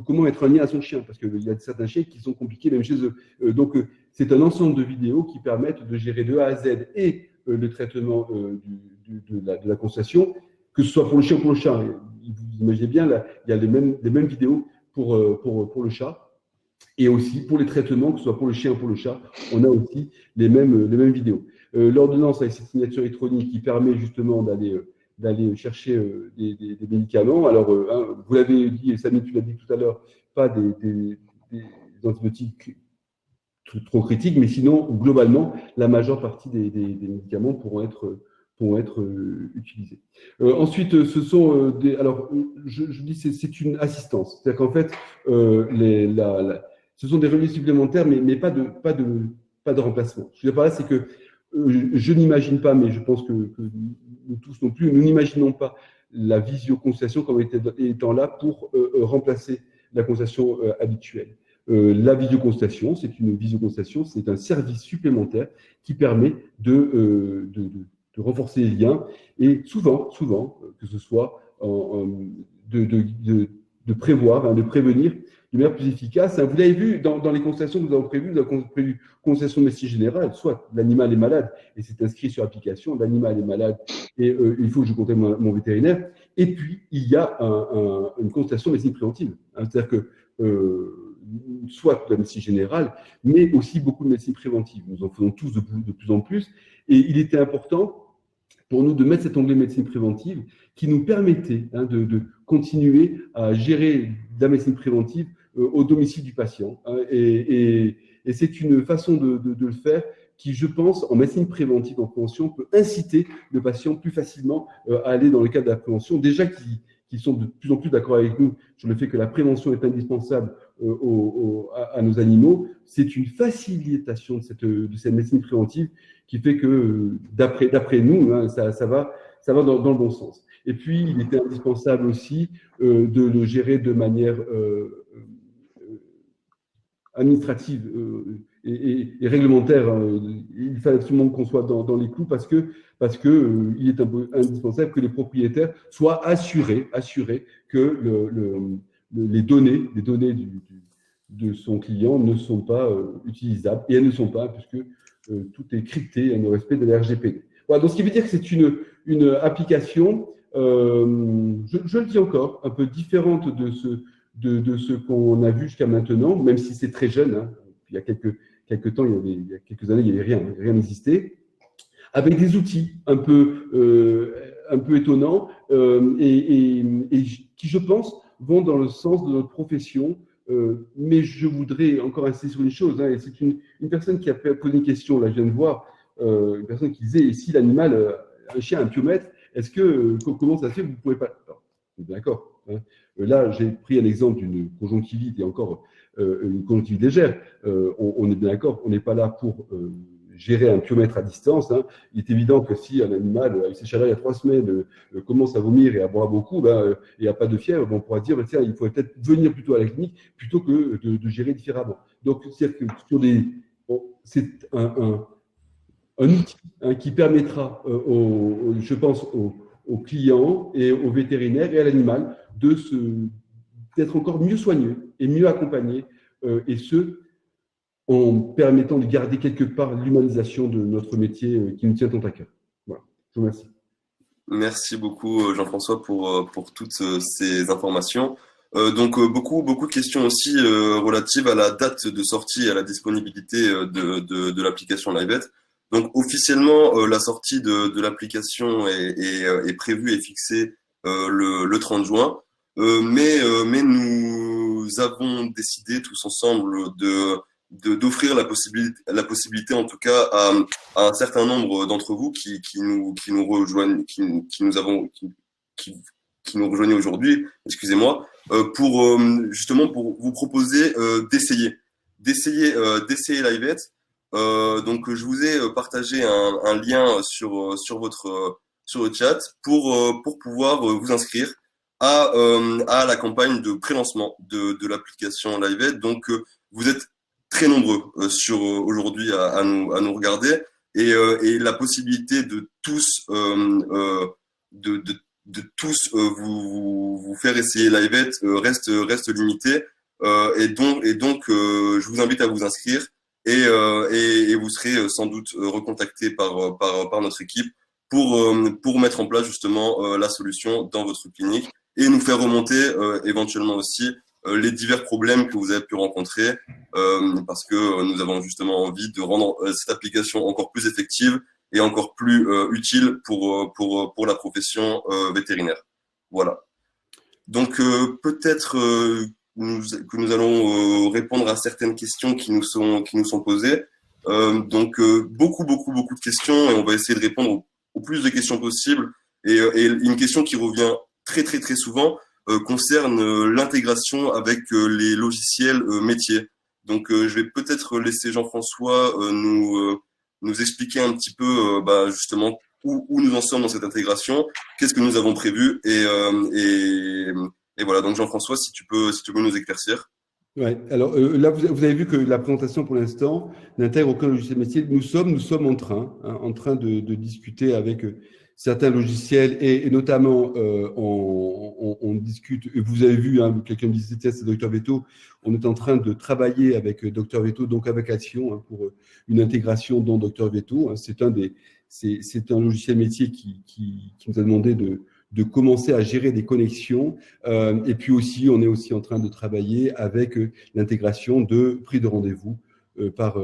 B: comment mettre un lien à son chien, parce qu'il y a certains chiens qui sont compliqués même chez eux. Donc, c'est un ensemble de vidéos qui permettent de gérer de A à Z et le traitement de la consultation, que ce soit pour le chien ou pour le chat. Vous imaginez bien, là, il y a les mêmes vidéos pour le chat. Et aussi pour les traitements, que ce soit pour le chien ou pour le chat, on a aussi les mêmes vidéos. L'ordonnance avec cette signature électronique qui permet justement d'aller chercher des médicaments. Alors, hein, vous l'avez dit, et Samy, tu l'as dit tout à l'heure, pas des antibiotiques trop critiques, mais sinon, globalement, la majeure partie des médicaments pourront être utilisés. Ensuite, ce sont alors, je dis c'est une assistance. C'est-à-dire qu'en fait, ce sont des revenus supplémentaires, mais pas de remplacement. Ce que je veux dire par là, c'est que je n'imagine pas, mais je pense que nous tous non plus, nous n'imaginons pas la visioconsultation comme étant là pour remplacer la consultation habituelle. La visioconsultation, c'est un service supplémentaire qui permet de renforcer les liens et souvent, que ce soit de prévoir, hein, de prévenir de manière plus efficace. Vous l'avez vu dans les consultations que nous avons prévues, consultation de médecine générale, soit l'animal est malade et c'est inscrit sur l'application, l'animal est malade et il faut que je contacte mon vétérinaire. Et puis, il y a une consultation de médecine préventive. Hein, c'est-à-dire que soit de la médecine générale, mais aussi beaucoup de médecine préventive. Nous en faisons tous de plus en plus. Et il était important pour nous de mettre cet onglet médecine préventive qui nous permettait hein, de continuer à gérer de la médecine préventive au domicile du patient. Hein, et c'est une façon de le faire qui, je pense, en médecine préventive, en prévention, peut inciter le patient plus facilement à aller dans le cadre de la prévention. Déjà qui sont de plus en plus d'accord avec nous sur le fait que la prévention est indispensable à nos animaux, c'est une facilitation de cette médecine préventive qui fait que, d'après nous, hein, ça va dans le bon sens. Et puis, il était indispensable aussi de le gérer de manière administrative et réglementaire. Il fallait absolument qu'on soit dans les clous parce que il est indispensable que les propriétaires soient assurés que les données de son client ne sont pas utilisables, et elles ne sont pas puisque tout est crypté au respect de la RGPD. Voilà, donc ce qui veut dire que c'est une application, je le dis encore, un peu différente de ce qu'on a vu jusqu'à maintenant, même si c'est très jeune. Hein. Il y a quelques temps, il y a quelques années, il n'y avait rien n'existait, avec des outils un peu étonnants et qui, je pense, vont dans le sens de notre profession. Mais je voudrais encore insister sur une chose. Hein, et c'est une personne qui a posé une question, là, je viens de voir, une personne qui disait, et si l'animal, un chien a un piomètre, comment ça se fait que vous ne pouvez pas… Alors, d'accord. Hein. Là, j'ai pris un exemple d'une conjonctivite et encore une conjonctivite légère. On est bien d'accord, on n'est pas là pour gérer un piomètre à distance. Hein. Il est évident que si un animal, avec ses chaleurs il y a 3 semaines, commence à vomir et à boire beaucoup, et n'a pas de fièvre, on pourra dire, tiens, il faudrait peut-être venir plutôt à la clinique plutôt que de gérer différemment. Donc, c'est-à-dire que c'est un outil qui permettra, je pense, aux clients et aux vétérinaires et à l'animal d'être encore mieux soignés et mieux accompagnés, et ce, en permettant de garder quelque part l'humanisation de notre métier qui nous tient tant à cœur. Voilà, je vous remercie.
A: Merci beaucoup Jean-François pour toutes ces informations. Donc beaucoup de questions aussi relatives à la date de sortie et à la disponibilité de l'application LiveVet. Donc officiellement la sortie de l'application est prévue et fixée le 30 juin. Mais nous avons décidé tous ensemble d'offrir la possibilité en tout cas à un certain nombre d'entre vous qui nous rejoignent, qui nous rejoignent aujourd'hui, excusez-moi, pour justement pour vous proposer d'essayer LiveVet. Donc je vous ai partagé un lien sur le chat pour pouvoir vous inscrire à la campagne de pré-lancement de l'application LiveVet. Donc vous êtes très nombreux aujourd'hui à nous regarder, et la possibilité de tous vous faire essayer LiveVet reste limitée, et donc je vous invite à vous inscrire, et vous serez sans doute recontacté par notre équipe pour mettre en place justement la solution dans votre clinique et nous faire remonter éventuellement aussi les divers problèmes que vous avez pu rencontrer, parce que nous avons justement envie de rendre cette application encore plus effective et encore plus utile pour la profession vétérinaire. Voilà. Donc peut-être que nous allons répondre à certaines questions qui nous sont posées. Donc beaucoup de questions, et on va essayer de répondre au plus de questions possibles. Et une question qui revient très souvent concerne l'intégration avec les logiciels métiers. Donc je vais peut-être laisser Jean-François nous expliquer un petit peu justement où nous en sommes dans cette intégration, qu'est-ce que nous avons prévu, et voilà. Donc Jean-François, si tu peux nous éclaircir.
B: Ouais. Alors là, vous avez vu que la présentation pour l'instant n'intègre aucun logiciel métier. Nous sommes en train de discuter avec certains logiciels, et notamment on discute. Vous avez vu, quelqu'un me disait c'est Dr Veto. On est en train de travailler avec Dr Veto, donc avec Action, pour une intégration dans Dr Veto. C'est un logiciel métier qui nous a demandé de commencer à gérer des connexions, et puis aussi on est aussi en train de travailler avec l'intégration de prise de rendez-vous par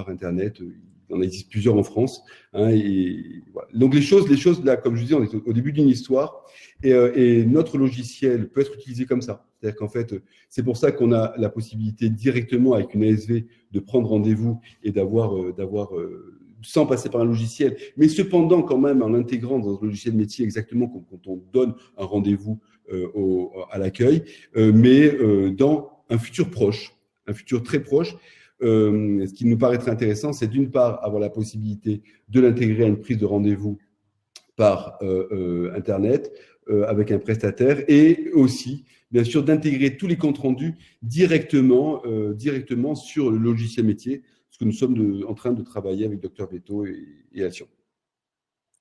B: internet. Il en existe plusieurs en France, et voilà. Donc les choses là, comme je disais, on est au début d'une histoire, et notre logiciel peut être utilisé comme ça. C'est-à-dire qu'en fait, c'est pour ça qu'on a la possibilité directement avec une ASV de prendre rendez-vous et d'avoir sans passer par un logiciel, mais cependant quand même en l'intégrant dans un logiciel métier exactement comme quand on donne un rendez-vous à l'accueil, mais dans un futur proche, un futur très proche. Ce qui nous paraîtrait intéressant, c'est d'une part avoir la possibilité de l'intégrer à une prise de rendez-vous par Internet avec un prestataire, et aussi, bien sûr, d'intégrer tous les comptes rendus directement sur le logiciel métier, ce que nous sommes en train de travailler avec Dr Veto et Action.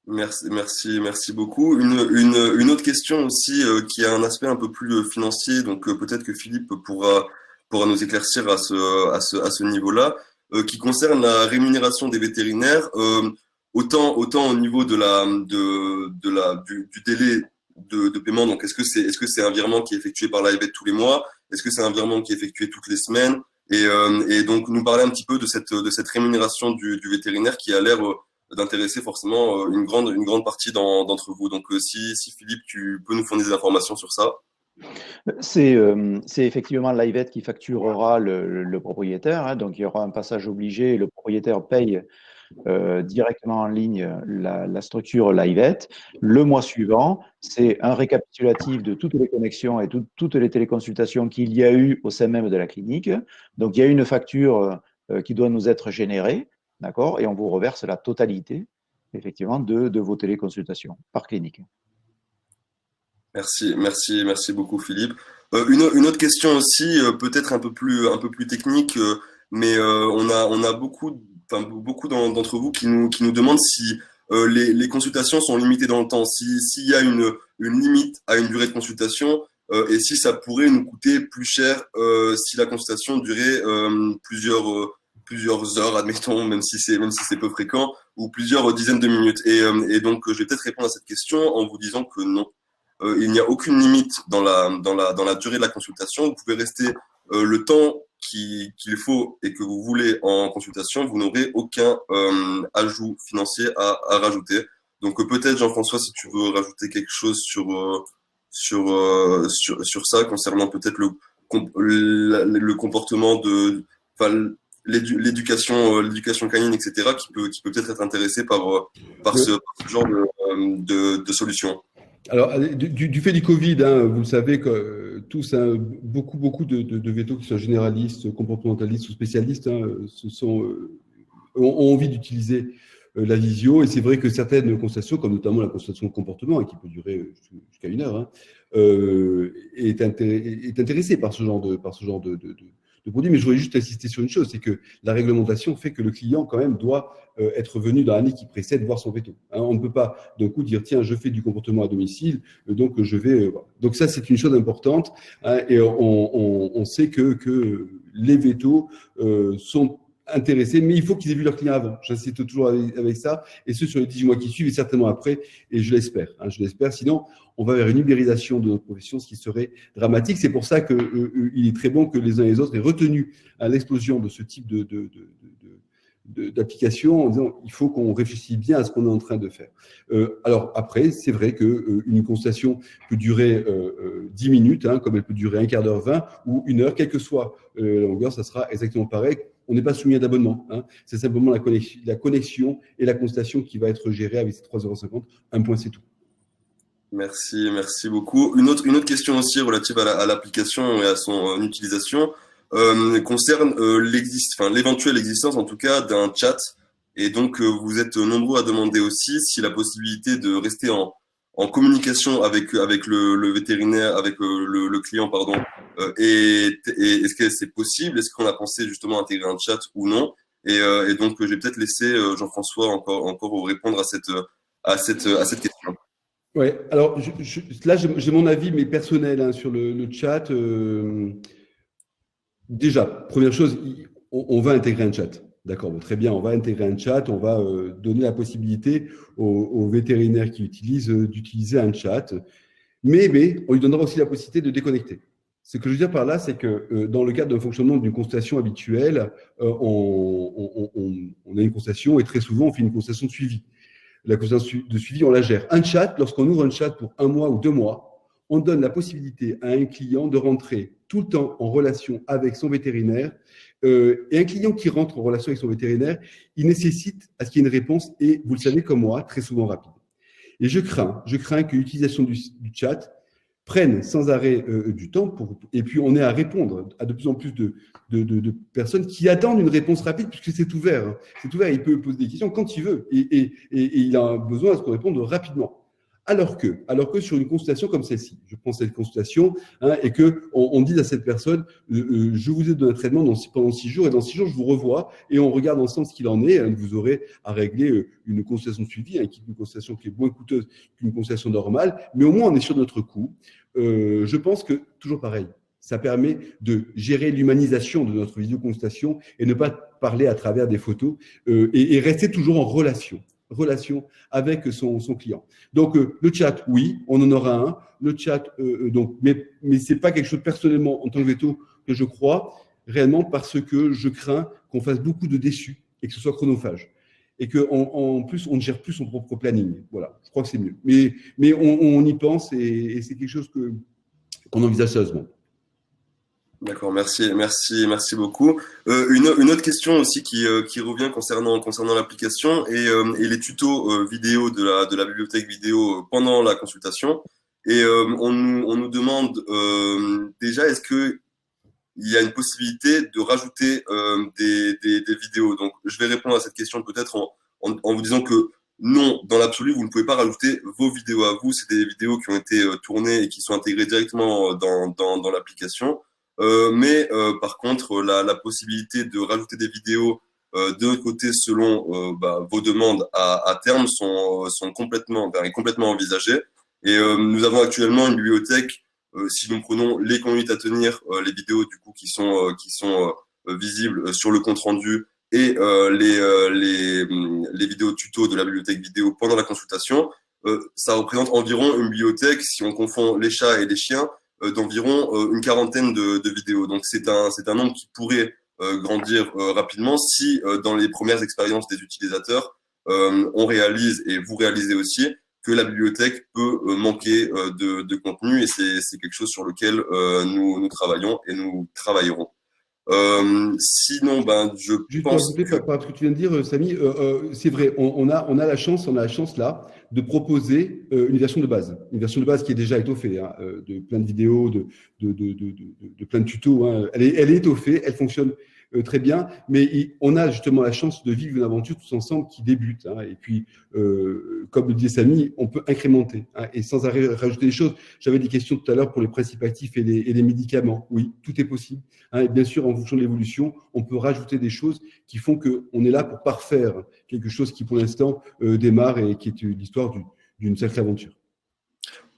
A: Merci beaucoup. Une autre question aussi qui a un aspect un peu plus financier, donc peut-être que Philippe pourra nous éclaircir à ce niveau-là, qui concerne la rémunération des vétérinaires, autant au niveau du délai de paiement. Donc est-ce que c'est un virement qui est effectué par l'AIVET tous les mois? Est-ce que c'est un virement qui est effectué toutes les semaines? Et donc nous parler un petit peu de cette rémunération du vétérinaire qui a l'air d'intéresser forcément une grande partie d'entre vous. Donc si Philippe, tu peux nous fournir des informations sur ça.
D: C'est effectivement l'AIVET qui facturera le propriétaire, hein, donc il y aura un passage obligé, le propriétaire paye directement en ligne la structure l'AIVET. Le mois suivant, c'est un récapitulatif de toutes les connexions et toutes les téléconsultations qu'il y a eu au sein même de la clinique. Donc il y a une facture qui doit nous être générée, d'accord, et on vous reverse la totalité effectivement de vos téléconsultations par clinique.
A: Merci beaucoup Philippe. Une autre question aussi, peut-être un peu plus technique, mais on a beaucoup d'entre vous qui nous demandent si les consultations sont limitées dans le temps, s'il y a une limite à une durée de consultation, et si ça pourrait nous coûter plus cher si la consultation durait plusieurs heures, admettons, même si c'est peu fréquent, ou plusieurs dizaines de minutes. Et donc je vais peut-être répondre à cette question en vous disant que non. Il n'y a aucune limite dans la durée de la consultation. Vous pouvez rester le temps qu'il faut et que vous voulez en consultation. Vous n'aurez aucun ajout financier à rajouter. Donc peut-être Jean-François, si tu veux rajouter quelque chose sur ça concernant peut-être le comportement l'éducation canine, etc., qui peut peut-être être intéressé par ce genre de solution.
B: Alors, du fait du Covid, hein, vous le savez que tous, hein, beaucoup de vétos qui sont généralistes, comportementalistes ou spécialistes, hein, ont envie d'utiliser la visio. Et c'est vrai que certaines consultations, comme notamment la consultation de comportement, hein, qui peut durer jusqu'à 1 heure, hein, est intéressée par ce genre de produit. Mais je voudrais juste insister sur une chose, c'est que la réglementation fait que le client quand même doit être venu dans l'année qui précède voir son veto. Hein, on ne peut pas d'un coup dire tiens, je fais du comportement à domicile, donc je vais. Voilà. Donc ça, c'est une chose importante, hein, et on sait que les vétos sont intéressés, mais il faut qu'ils aient vu leur client avant. J'insiste toujours avec ça, et ce sur les 18 mois qui suivent et certainement après, et je l'espère. Hein, je l'espère. Sinon, on va vers une ubérisation de notre profession, ce qui serait dramatique. C'est pour ça qu'il est très bon que les uns et les autres aient retenu à l'explosion de ce type d'application en disant il faut qu'on réfléchisse bien à ce qu'on est en train de faire. Alors après, c'est vrai qu'une consultation peut durer 10 minutes, hein, comme elle peut durer un quart d'heure 20 ou 1 heure, quelle que soit la longueur, ça sera exactement pareil. On n'est pas soumis à d'abonnement. Hein. C'est simplement la connexion et la consultation qui va être gérée avec ces 3,50 €. Un point, c'est tout.
A: Merci beaucoup. Une autre question aussi relative à l'application et à son utilisation concerne l'éventuelle existence, en tout cas, d'un chat. Et donc, vous êtes nombreux à demander aussi si la possibilité de rester en communication avec le vétérinaire, avec le client, pardon, est-ce que c'est possible? Est-ce qu'on a pensé justement intégrer un chat ou non? Et donc, je vais peut-être laisser Jean-François encore répondre à cette question.
B: Ouais, alors là, j'ai mon avis, mais personnel, hein, sur le chat. Déjà, première chose, on va intégrer un chat. D'accord, bon, très bien, on va intégrer un chat, on va donner la possibilité aux vétérinaires qui utilisent d'utiliser un chat, mais on lui donnera aussi la possibilité de déconnecter. Ce que je veux dire par là, c'est que dans le cadre d'un fonctionnement d'une consultation habituelle, on a une consultation et très souvent, on fait une consultation de suivi. La consultation de suivi, on la gère. Un chat, lorsqu'on ouvre un chat pour 1 mois ou 2 mois, on donne la possibilité à un client de rentrer tout le temps en relation avec son vétérinaire. Et un client qui rentre en relation avec son vétérinaire, il nécessite à ce qu'il y ait une réponse, et vous le savez comme moi, très souvent rapide. Et je crains que l'utilisation du chat prenne sans arrêt du temps et puis on est à répondre à de plus en plus de personnes qui attendent une réponse rapide, puisque c'est ouvert. Hein. C'est ouvert, il peut poser des questions quand il veut et il a besoin à ce qu'on réponde rapidement. Alors que sur une consultation comme celle-ci, je prends cette consultation et que on dise à cette personne, je vous ai donné un traitement pendant 6 jours et dans 6 jours je vous revois et on regarde ensemble ce qu'il en est. Vous aurez à régler une consultation suivie, une consultation qui est moins coûteuse qu'une consultation normale, mais au moins on est sur notre coût. Je pense que toujours pareil. Ça permet de gérer l'humanisation de notre visioconsultation et ne pas parler à travers des photos et rester toujours en relation avec son client. Donc, le chat, oui, on en aura un. Le chat, mais c'est pas quelque chose personnellement en tant que veto que je crois réellement parce que je crains qu'on fasse beaucoup de déçus et que ce soit chronophage. Et qu'en plus, on ne gère plus son propre planning. Voilà, je crois que c'est mieux. Mais on y pense et c'est quelque chose qu'on envisage sérieusement.
A: D'accord, merci beaucoup. Une autre question aussi qui revient concernant l'application et les tutos vidéo de la bibliothèque vidéo pendant la consultation. Et on nous demande déjà, est-ce que il y a une possibilité de rajouter des vidéos? Donc, je vais répondre à cette question peut-être en vous disant que non, dans l'absolu, vous ne pouvez pas rajouter vos vidéos à vous. C'est des vidéos qui ont été tournées et qui sont intégrées directement dans l'application. Mais par contre, la possibilité de rajouter des vidéos de notre côté selon vos demandes à terme sont complètement envisagées. Et nous avons actuellement une bibliothèque. Si nous prenons les conduites à tenir, les vidéos du coup qui sont visibles sur le compte rendu et les vidéos tutos de la bibliothèque vidéo pendant la consultation, ça représente environ une bibliothèque, si on confond les chats et les chiens, d'environ une quarantaine de vidéos. Donc c'est un nombre qui pourrait grandir rapidement si dans les premières expériences des utilisateurs, on réalise, et vous réalisez aussi, que la bibliothèque peut manquer de contenu, et c'est quelque chose sur lequel nous travaillons et nous travaillerons. Sinon, je pense
B: par ce que tu viens de dire, Samy, c'est vrai, on a la chance là de proposer une version de base qui est déjà étoffée, hein, de plein de vidéos, de plein de tutos. Hein. Elle est étoffée, elle fonctionne très bien, mais on a justement la chance de vivre une aventure tous ensemble qui débute. Hein, et puis, comme le disait Samy, on peut incrémenter et sans arrêt rajouter des choses. J'avais des questions tout à l'heure pour les principes actifs et les médicaments. Oui, tout est possible. Hein, et bien sûr, en fonction de l'évolution, on peut rajouter des choses qui font qu'on est là pour parfaire quelque chose qui, pour l'instant, démarre et qui est l'histoire d'une sacrée aventure.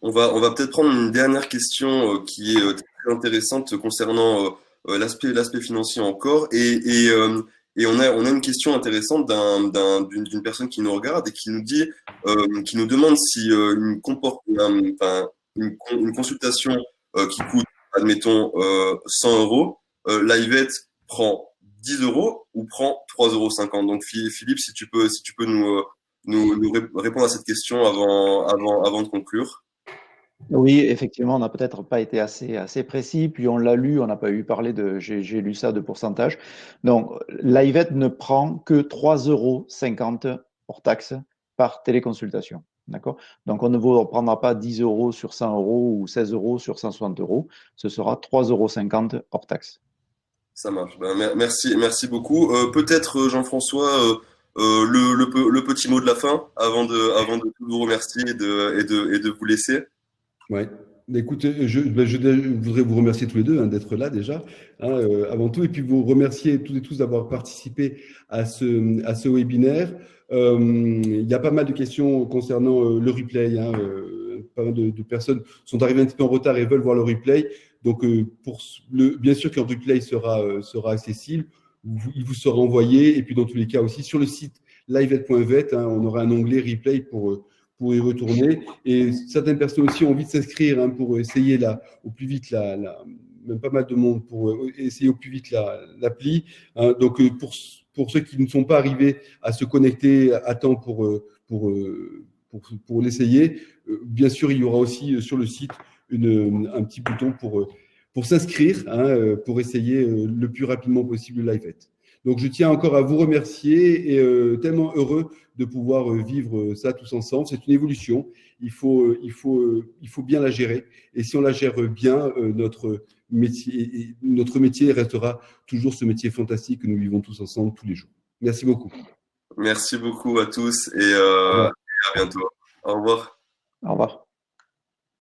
A: On va peut-être prendre une dernière question qui est très intéressante concernant l'aspect financier encore et on a une question intéressante d'une personne qui nous regarde et qui nous demande si une consultation qui coûte admettons 100 euros, Livet prend 10 euros ou prend 3,50 €. Donc Philippe, si tu peux nous répondre à cette question avant de conclure.
D: Oui, effectivement, on n'a peut-être pas été assez précis, puis on l'a lu, on n'a pas eu parler j'ai lu ça de pourcentage. Donc, Livet ne prend que 3,50 € hors taxe par téléconsultation. D'accord? Donc, on ne vous reprendra pas 10 € sur 100 € ou 16 € sur 160 €. Ce sera 3,50 € hors taxe.
A: Ça marche. Merci beaucoup. Peut-être, Jean-François, le petit mot de la fin avant de vous remercier et de vous laisser.
B: Ouais. Écoutez, je voudrais vous remercier tous les deux d'être là déjà, avant tout, et puis vous remercier toutes et tous d'avoir participé à ce webinaire. Il y a pas mal de questions concernant le replay. Pas mal de personnes sont arrivées un petit peu en retard et veulent voir le replay. Donc, bien sûr qu'un replay sera accessible, il vous sera envoyé, et puis dans tous les cas aussi sur le site livet.vet, on aura un onglet replay pour y retourner. Et certaines personnes aussi ont envie de s'inscrire pour essayer au plus vite même pas mal de monde pour essayer au plus vite l'appli. Donc pour ceux qui ne sont pas arrivés à se connecter à temps pour l'essayer, bien sûr il y aura aussi sur le site un petit bouton pour s'inscrire, hein, pour essayer le plus rapidement possible le Live Vet. Donc, je tiens encore à vous remercier et tellement heureux de pouvoir vivre ça tous ensemble. C'est une évolution. Il faut bien la gérer. Et si on la gère bien, notre métier restera toujours ce métier fantastique que nous vivons tous ensemble tous les jours. Merci beaucoup.
A: Merci beaucoup à tous et à bientôt. Au revoir.
D: Au revoir.